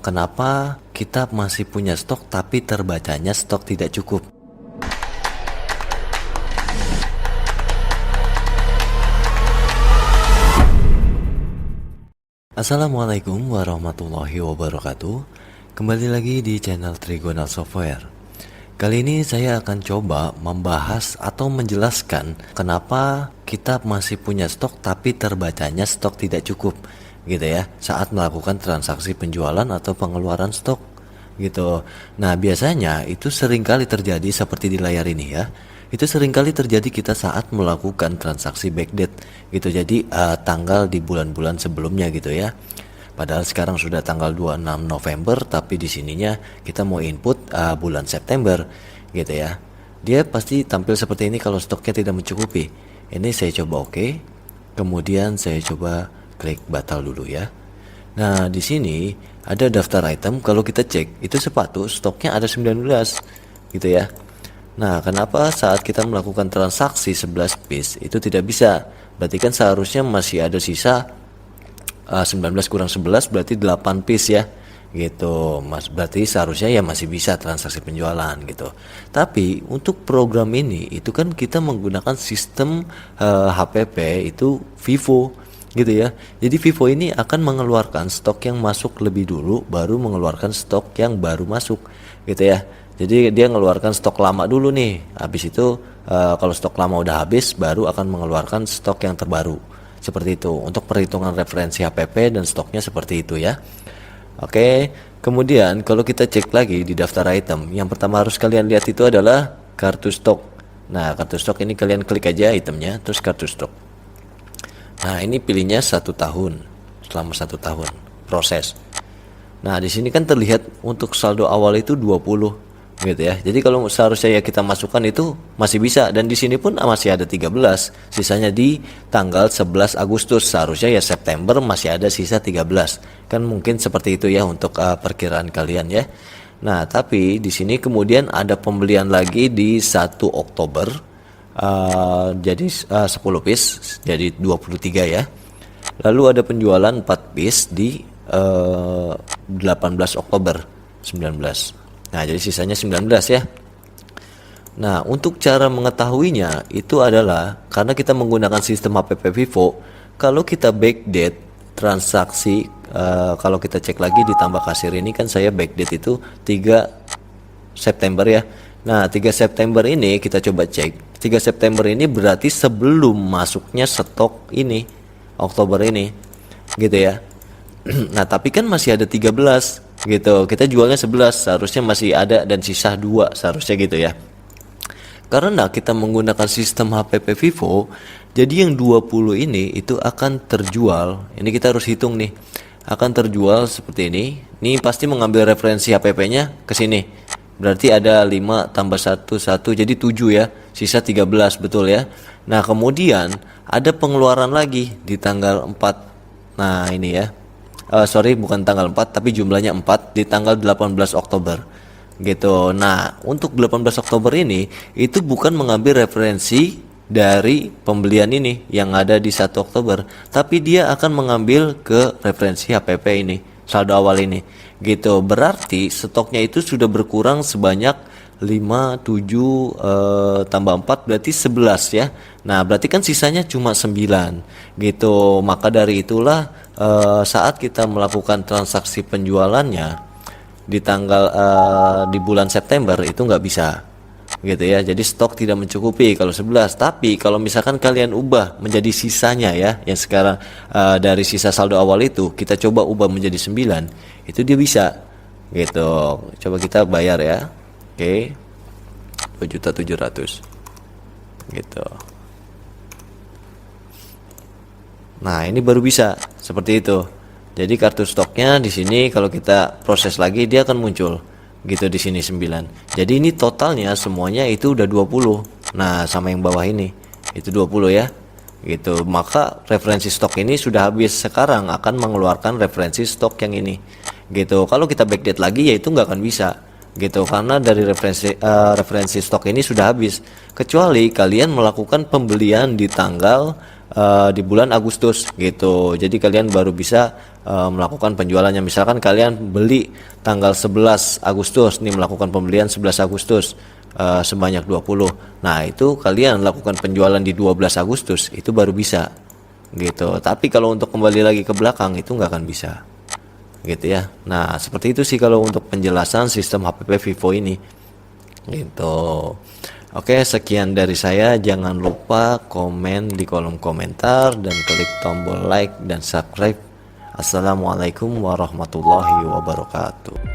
Kenapa kita masih punya stok tapi terbacanya stok tidak cukup? Assalamualaikum warahmatullahi wabarakatuh. Kembali lagi di channel Trigonal Software. Kali ini saya akan coba membahas atau menjelaskan kenapa kita masih punya stok tapi terbacanya stok tidak cukup gitu ya saat melakukan transaksi penjualan atau pengeluaran stok gitu. Nah, biasanya itu seringkali terjadi seperti di layar ini ya. Itu seringkali terjadi kita saat melakukan transaksi backdate gitu. Jadi tanggal di bulan-bulan sebelumnya gitu ya. Padahal sekarang sudah tanggal 26 November tapi di sininya kita mau input bulan September gitu ya. Dia pasti tampil seperti ini kalau stoknya tidak mencukupi. Ini saya coba oke. Kemudian saya coba klik batal dulu ya. Nah, di sini ada daftar item. Kalau kita cek itu sepatu stoknya ada 19 gitu ya. Nah, kenapa saat kita melakukan transaksi 11 piece itu tidak bisa? Berarti kan seharusnya masih ada sisa 19 kurang 11 berarti 8 piece ya gitu. Berarti seharusnya ya masih bisa transaksi penjualan gitu. Tapi untuk program ini itu kan kita menggunakan sistem HPP itu FIFO gitu ya. Jadi FIFO ini akan mengeluarkan stok yang masuk lebih dulu baru mengeluarkan stok yang baru masuk gitu ya. Jadi dia mengeluarkan stok lama dulu nih. Habis itu kalau stok lama udah habis baru akan mengeluarkan stok yang terbaru. Seperti itu untuk perhitungan referensi HPP dan stoknya seperti itu ya. Oke, kemudian kalau kita cek lagi di daftar item, yang pertama harus kalian lihat itu adalah kartu stok. Nah, kartu stok ini kalian klik aja itemnya terus kartu stok. Nah, ini pilihnya 1 tahun, selama 1 tahun proses. Nah, di sini kan terlihat untuk saldo awal itu 20 gitu ya. Jadi kalau seharusnya ya kita masukkan itu masih bisa, dan di sini pun masih ada 13. Sisanya di tanggal 11 Agustus. Seharusnya ya September masih ada sisa 13. Kan mungkin seperti itu ya untuk perkiraan kalian ya. Nah, tapi di sini kemudian ada pembelian lagi di 1 Oktober. Jadi 10 piece jadi 23 ya. Lalu ada penjualan 4 piece di 18 Oktober 19. Nah, jadi sisanya 19 ya. Nah, untuk cara mengetahuinya itu adalah karena kita menggunakan sistem HPP FIFO. Kalau kita backdate transaksi, kalau kita cek lagi di tambah kasir ini kan saya backdate itu 3 September ya. Nah, 3 September ini kita coba cek. 3 September ini berarti sebelum masuknya stok ini Oktober ini gitu ya. Nah, tapi kan masih ada 13 gitu. Kita jualnya 11, seharusnya masih ada dan sisa 2 seharusnya gitu ya. Karena kita menggunakan sistem HPP FIFO, jadi yang 20 ini itu akan terjual. Ini kita harus hitung nih. Akan terjual seperti ini. Ini pasti mengambil referensi HPP-nya ke sini. Berarti ada 5 tambah 1 1 jadi 7 ya. Sisa 13 betul ya. Nah, kemudian ada pengeluaran lagi di tanggal 4. Nah, ini ya. Sorry, bukan tanggal 4 tapi jumlahnya 4 di tanggal 18 Oktober gitu. Nah, untuk 18 Oktober ini itu bukan mengambil referensi dari pembelian ini yang ada di 1 Oktober, tapi dia akan mengambil ke referensi HPP ini, saldo awal ini gitu. Berarti stoknya itu sudah berkurang sebanyak 5, 7 tambah 4 berarti 11 ya. Nah, berarti kan sisanya cuma 9 gitu. Maka dari itulah saat kita melakukan transaksi penjualannya di tanggal di bulan September itu nggak bisa gitu ya. Jadi stok tidak mencukupi kalau 11. Tapi kalau misalkan kalian ubah menjadi sisanya ya, yang sekarang dari sisa saldo awal itu kita coba ubah menjadi 9, itu dia bisa gitu. Coba kita bayar ya. Oke, 2.700.000 gitu. Nah, ini baru bisa seperti itu. Jadi kartu stoknya di sini kalau kita proses lagi dia akan muncul gitu di sini 9. Jadi ini totalnya semuanya itu udah 20. Nah, sama yang bawah ini itu 20 ya. Gitu. Maka referensi stok ini sudah habis. Sekarang akan mengeluarkan referensi stok yang ini. Gitu. Kalau kita backdate lagi ya itu nggak akan bisa. Gitu, karena dari referensi stok ini sudah habis, kecuali kalian melakukan pembelian di tanggal di bulan Agustus gitu. Jadi kalian baru bisa melakukan penjualannya. Misalkan kalian beli tanggal 11 Agustus nih, melakukan pembelian 11 Agustus sebanyak 20. Nah, itu kalian lakukan penjualan di 12 Agustus itu baru bisa gitu. Tapi kalau untuk kembali lagi ke belakang itu nggak akan bisa gitu ya. Nah, seperti itu sih kalau untuk penjelasan sistem HPP Vivo ini gitu. Oke, sekian dari saya. Jangan lupa komen di kolom komentar dan klik tombol like dan subscribe. Assalamualaikum warahmatullahi wabarakatuh.